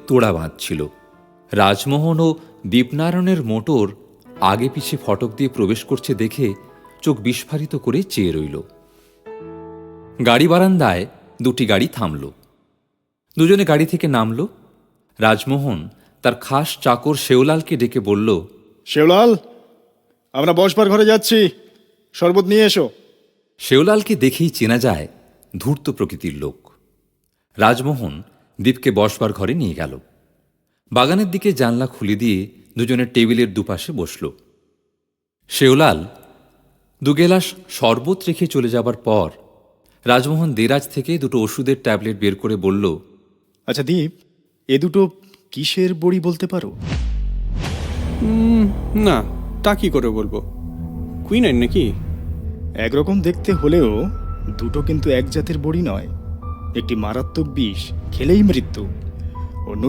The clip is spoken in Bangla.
তোড়া বাঁধছিল। রাজমোহন ও দীপনারায়ণের মোটর আগে পিছে ফটক দিয়ে প্রবেশ করছে দেখে চোখ বিস্ফারিত করে চেয়ে রইল। গাড়ি বারান্দায় দুটি গাড়ি থামল। দুজনে গাড়ি থেকে নামল। রাজমোহন তার খাস চাকর শেওলালকে ডেকে বলল, শেওলাল, আমরা বসবার ঘরে যাচ্ছি, শরবত নিয়ে এসো। শেওলালকে দেখেই চেনা যায় ধূর্ত প্রকৃতির লোক। রাজমোহন দীপকে বসবার ঘরে নিয়ে গেল। বাগানের দিকে জানলা খুলে দিয়ে দুজনের টেবিলের দুপাশে বসল। শেওলাল দুগেলাস শরবত রেখে চলে যাবার পর রাজমোহন দেরাজ থেকে দুটো ওষুধের ট্যাবলেট বের করে বলল, আচ্ছা দীপ, এ দুটো কিসের বড়ি বলতে পারো? না, তা কি করে বলবো? কুইনাইন নাকি? একরকম দেখতে হলেও দুটো কিন্তু এক জাতের বড়ি নয়। একটি মারাত্মক বিষ, খেলেই মৃত্যু। অন্য